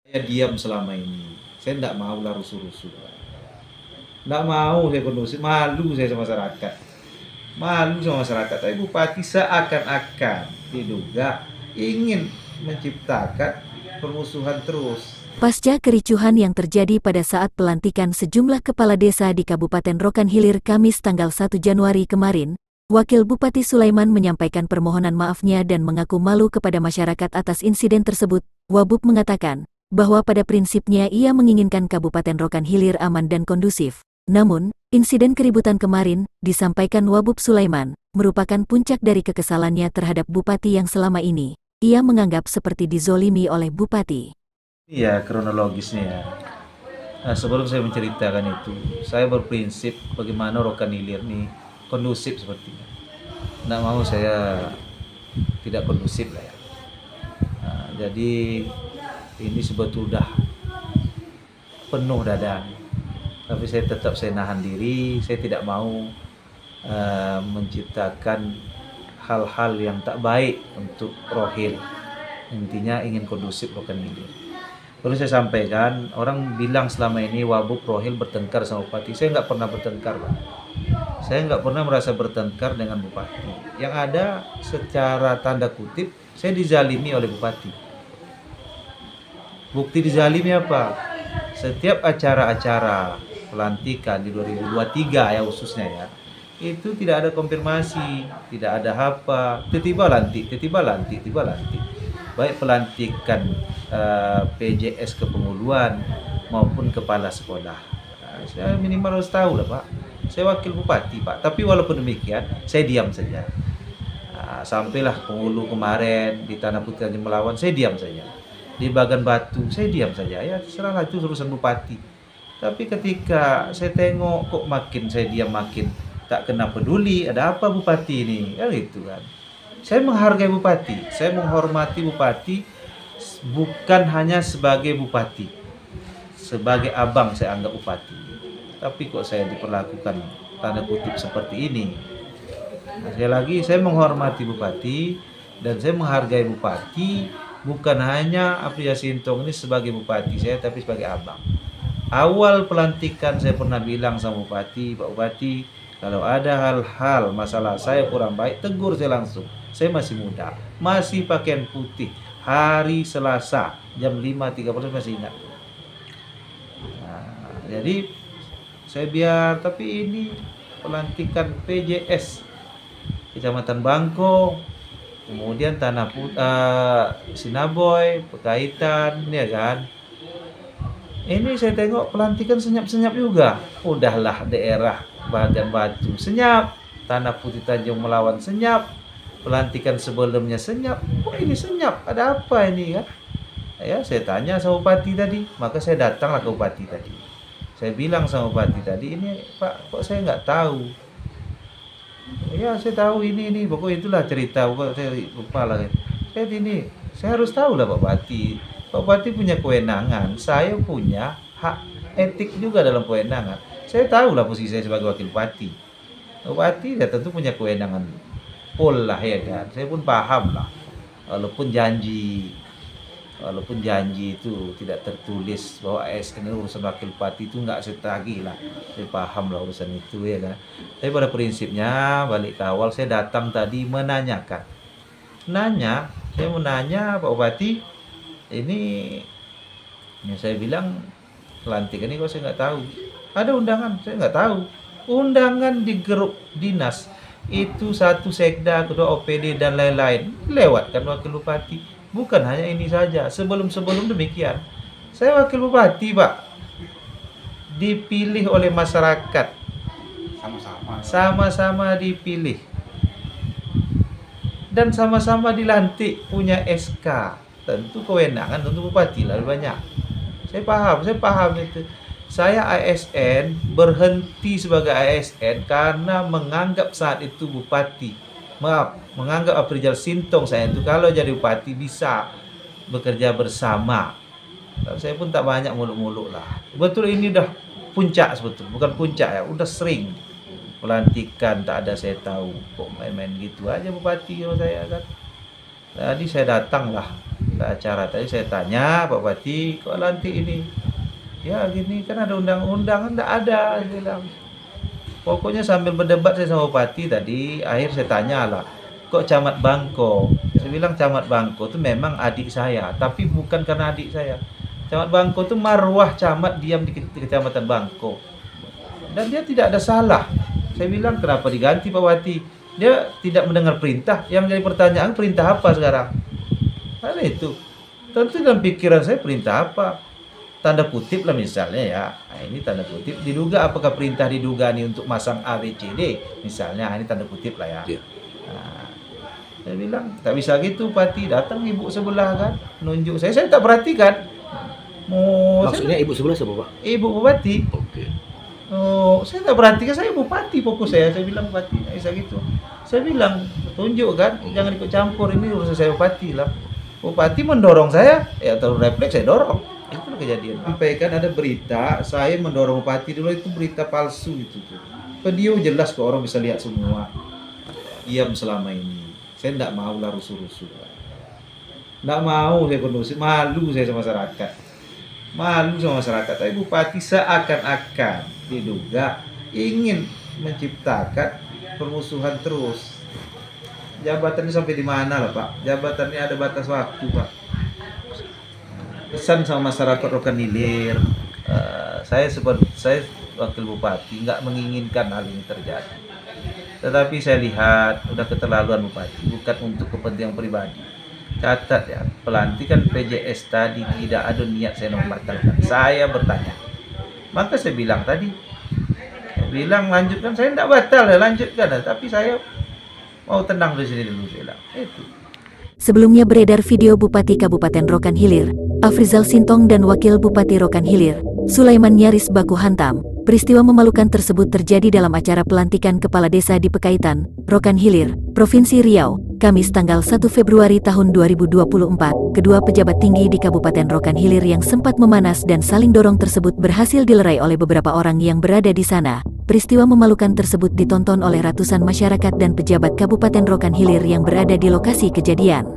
Saya diam selama ini. Saya tidak mau lah rusuh-rusuh. Tidak mau saya kondusif. Malu saya sama masyarakat. Malu sama masyarakat. Tapi bupati seakan-akan diduga ingin menciptakan permusuhan terus. Pasca kericuhan yang terjadi pada saat pelantikan sejumlah kepala desa di Kabupaten Rokan Hilir Kamis tanggal 1 Januari kemarin, Wakil Bupati Sulaiman menyampaikan permohonan maafnya dan mengaku malu kepada masyarakat atas insiden tersebut. Wabub mengatakan bahwa pada prinsipnya ia menginginkan Kabupaten Rokan Hilir aman dan kondusif. Namun, insiden keributan kemarin, disampaikan Wabub Sulaiman, merupakan puncak dari kekesalannya terhadap Bupati yang selama ini ia menganggap seperti dizolimi oleh Bupati. Iya, kronologisnya ya. Nah, sebelum saya menceritakan itu, saya berprinsip bagaimana Rokan Hilir ini kondusif sepertinya. Nggak mau saya tidak kondusif lah ya. Nah, jadi ini sebetulnya penuh dada. Tapi saya nahan diri, saya tidak mau menciptakan hal-hal yang tak baik untuk Rohil. Intinya ingin kondusif Rokan Hilir. Perlu saya sampaikan, orang bilang selama ini Wabub Rohil bertengkar sama Bupati. Saya nggak pernah bertengkar, Pak. Saya nggak pernah merasa bertengkar dengan Bupati. Yang ada secara tanda kutip, saya dizalimi oleh Bupati. Bukti dizalimi apa? Setiap acara-acara pelantikan di 2023 ya khususnya ya, itu tidak ada konfirmasi, tidak ada apa, tiba-tiba lantik, tiba-tiba lantik, tiba lantik. Baik pelantikan PJS Kepenguluan maupun kepala sekolah. Nah, saya minimal harus tahu lah Pak. Saya wakil bupati Pak. Tapi walaupun demikian, saya diam saja. Nah, sampailah Pengulu kemarin di Tanah Putih Tanjung Melawan, saya diam saja. Di Bagan Batu, saya diam saja. Ya terserahlah itu urusan bupati. Tapi ketika saya tengok kok makin saya diam makin tak kena peduli, ada apa bupati ini? Ya gitu kan. Saya menghargai bupati, saya menghormati bupati bukan hanya sebagai bupati, sebagai abang saya anggap bupati. Tapi kok saya diperlakukan tanda kutip seperti ini? Nah, sekali lagi saya menghormati bupati dan saya menghargai bupati bukan hanya Apria Sintong ini sebagai bupati saya, tapi sebagai abang. Awal pelantikan saya pernah bilang sama bupati, Pak Bupati, kalau ada hal-hal masalah saya kurang baik, tegur saya langsung. Saya masih muda, masih pakaian putih. Hari Selasa jam 5.30 masih ingat. Nah, jadi saya biar, tapi ini pelantikan PJS Kecamatan Bangko, kemudian Tanah Sinaboy, Pekaitan, ya kan. Ini saya tengok pelantikan senyap-senyap juga. Udahlah daerah Bagan Batu senyap, Tanah Putih Tanjung Melawan senyap, pelantikan sebelumnya senyap. Kok ini senyap? Ada apa ini kan? Ya, saya tanya sama bupati tadi, maka saya datanglah ke bupati tadi. Saya bilang sama bupati tadi, ini Pak, kok saya nggak tahu? Ya, saya tahu ini, pokoknya itulah cerita, pokoknya saya lupa lah. Saya harus tahu lah Pak Bupati. Pak Bupati punya kewenangan, saya punya hak etik juga dalam kewenangan. Saya tahu lah posisi saya sebagai wakil bupati. Bupati ya tentu punya kewenangan full lah ya kan. Saya pun paham lah. Walaupun janji itu tidak tertulis bahwa ASN itu urusan wakil bupati itu nggak setagi lah. Saya paham lah urusan itu ya kan. Tapi pada prinsipnya balik ke awal saya datang tadi menanyakan. Saya menanya Pak Bupati, ini ya saya bilang pelantikan ini kok saya nggak tahu. Ada undangan, saya nggak tahu. Undangan di grup dinas itu satu sekda, kedua OPD dan lain-lain lewatkan wakil bupati. Bukan hanya ini saja, sebelum demikian saya wakil bupati Pak, dipilih oleh masyarakat, sama-sama dipilih dan sama-sama dilantik, punya SK. Tentu kewenangan tentu bupati lebih banyak. Saya paham itu. Saya ASN berhenti sebagai ASN karena menganggap saat itu bupati, menganggap Aprijal Sintong saya itu kalau jadi bupati bisa bekerja bersama. Saya pun tak banyak muluk-muluk lah. Betul ini udah puncak sebetulnya, bukan puncak ya, udah sering pelantikan tak ada saya tahu, kok main-main gitu aja bupati kalau saya kan. Tadi saya datang lah ke acara tadi saya tanya, Pak Bupati, kok lantik ini? Ya gini, kan ada undang-undang, enggak ada, saya bilang. Pokoknya sambil berdebat saya sama Bupati tadi, akhir saya tanya lah, kok Camat Bangko? Saya bilang Camat Bangko itu memang adik saya, tapi bukan karena adik saya. Camat Bangko itu marwah camat diam di Kecamatan Bangko. Dan dia tidak ada salah. Saya bilang kenapa diganti Pak Bupati? Dia tidak mendengar perintah. Yang jadi pertanyaan perintah apa sekarang? Karena itu. Tentu dalam pikiran saya perintah apa? Tanda kutip lah misalnya ya. Nah, ini tanda kutip. Diduga apakah perintah diduga nih untuk masang A, B, C, D? Misalnya ini tanda kutip lah ya. Iya. Nah, saya bilang tak bisa gitu Pati. Datang ibu sebelah kan. Nunjuk saya tak perhatikan. Maksudnya ibu sebelah siapa, Pak? Ibu Bupati. Oke. Oh, saya tak perhatikan, saya bupati fokus saya bilang bupati, nggak bisa gitu. Saya bilang, tunjuk kan, jangan ikut campur, ini urusan saya bupati lah. Bupati mendorong saya, ya atau refleks saya dorong. Itu kejadian. Sampaikan ada berita, saya mendorong bupati dulu itu berita palsu itu tuh. Video jelas kok orang bisa lihat semua. Diam selama ini. Saya tidak mau lah rusuh-rusuh. Tidak mau saya kondusif, malu saya sama masyarakat. Malu sama masyarakat. Tapi bupati seakan-akan diduga ingin menciptakan permusuhan terus. Jabatannya sampai di mana lah Pak? Jabatannya ada batas waktu Pak. Pesan sama masyarakat Rokan Hilir, saya wakil bupati nggak menginginkan hal ini terjadi. Tetapi saya lihat udah keterlaluan bupati, bukan untuk kepentingan pribadi. Catat ya, pelantikan PJS tadi tidak ada niat saya membatalkan. Saya bertanya. Maka saya bilang tadi, lanjutkan, saya tidak batal ya, lanjutkan ya. Tapi saya mau tenang di sini dulu, saya bilang. Itu. Sebelumnya beredar video Bupati Kabupaten Rokan Hilir, Afrizal Sintong dan Wakil Bupati Rokan Hilir, Sulaiman nyaris baku hantam. Peristiwa memalukan tersebut terjadi dalam acara pelantikan Kepala Desa di Pekaitan, Rokan Hilir, Provinsi Riau, Kamis tanggal 1 Februari tahun 2024. Kedua pejabat tinggi di Kabupaten Rokan Hilir yang sempat memanas dan saling dorong tersebut berhasil dilerai oleh beberapa orang yang berada di sana. Peristiwa memalukan tersebut ditonton oleh ratusan masyarakat dan pejabat Kabupaten Rokan Hilir yang berada di lokasi kejadian.